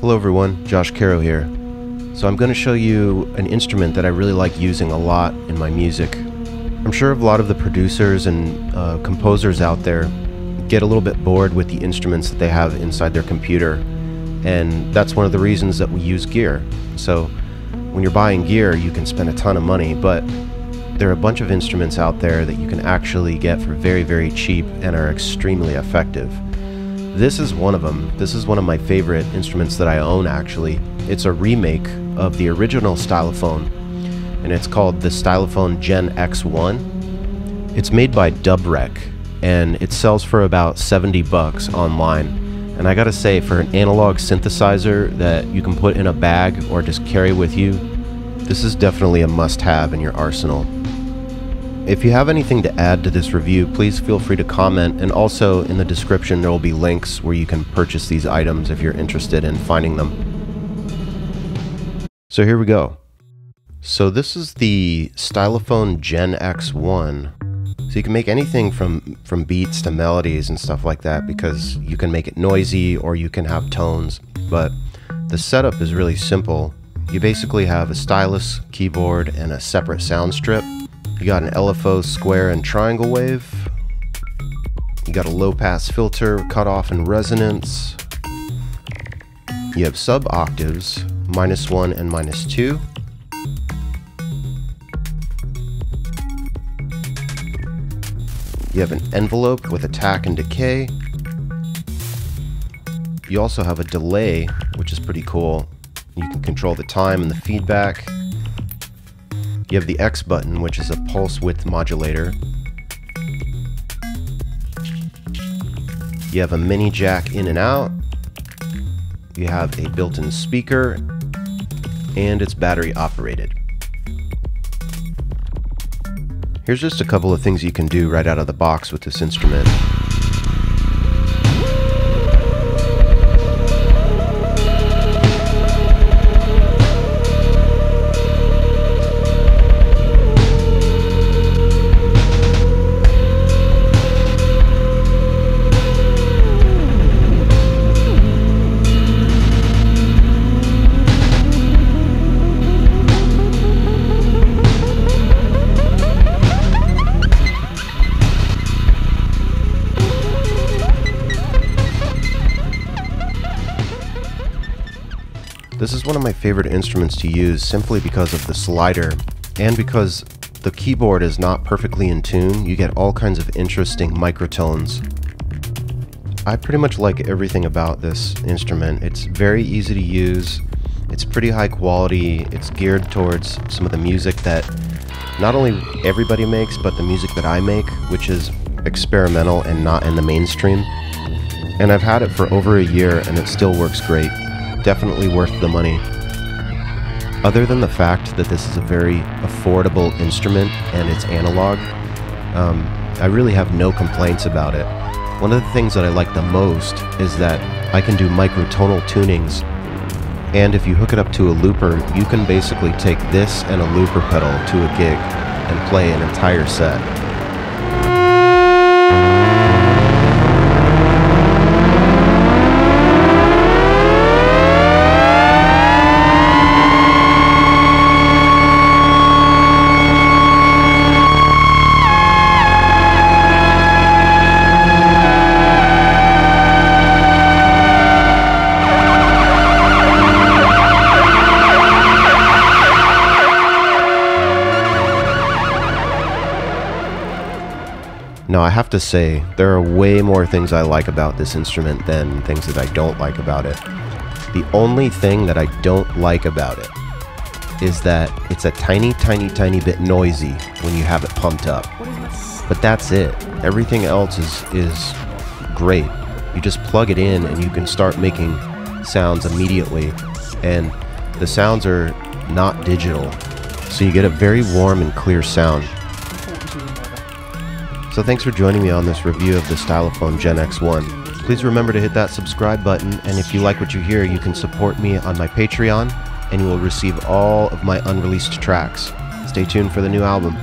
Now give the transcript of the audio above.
Hello everyone, Josh Caro here. So I'm going to show you an instrument that I really like using a lot in my music. I'm sure a lot of the producers and composers out there get a little bit bored with the instruments that they have inside their computer, and that's one of the reasons that we use gear. So when you're buying gear, you can spend a ton of money, but there are a bunch of instruments out there that you can actually get for very, very cheap and are extremely effective. This is one of them. This is one of my favorite instruments that I own, actually. It's a remake of the original Stylophone, and it's called the Stylophone Gen X-1. It's made by Dubrec, and it sells for about 70 bucks online. And I gotta say, for an analog synthesizer that you can put in a bag or just carry with you, this is definitely a must-have in your arsenal. If you have anything to add to this review, please feel free to comment, and also in the description there will be links where you can purchase these items if you're interested in finding them. So here we go. So this is the Stylophone Gen X-1. So you can make anything from beats to melodies and stuff like that, because you can make it noisy or you can have tones, but the setup is really simple. You basically have a stylus, keyboard, and a separate sound strip. You got an LFO, square, and triangle wave. You got a low-pass filter, cutoff, and resonance. You have sub-octaves, -1 and -2. You have an envelope with attack and decay. You also have a delay, which is pretty cool. You can control the time and the feedback. You have the X button, which is a pulse width modulator. You have a mini jack in and out. You have a built-in speaker, and it's battery operated. Here's just a couple of things you can do right out of the box with this instrument. This is one of my favorite instruments to use simply because of the slider, and because the keyboard is not perfectly in tune. You get all kinds of interesting microtones. I pretty much like everything about this instrument. It's very easy to use, it's pretty high quality, it's geared towards some of the music that not only everybody makes, but the music that I make, which is experimental and not in the mainstream. And I've had it for over a year and it still works great. Definitely worth the money. Other than the fact that this is a very affordable instrument and it's analog, I really have no complaints about it. One of the things that I like the most is that I can do microtonal tunings, and if you hook it up to a looper, you can basically take this and a looper pedal to a gig and play an entire set. Now I have to say, there are way more things I like about this instrument than things that I don't like about it. The only thing that I don't like about it is that it's a tiny, tiny, tiny bit noisy when you have it pumped up. But that's it. Everything else is great. You just plug it in and you can start making sounds immediately. And the sounds are not digital, so you get a very warm and clear sound. So thanks for joining me on this review of the Stylophone Gen X-1. Please remember to hit that subscribe button, and if you like what you hear, you can support me on my Patreon, and you will receive all of my unreleased tracks. Stay tuned for the new album.